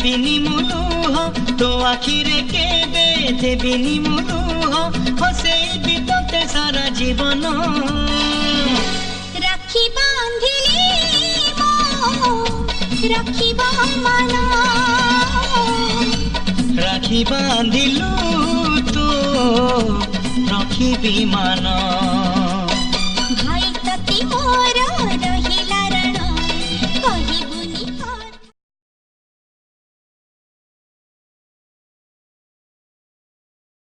देविनी मुलुह तो आखिरे केबे देविनी मुलुह हसेबी तोते सारा जीवन राखी बांधिली राखिबा मन राखी बांधिलु तो रखिबी मन।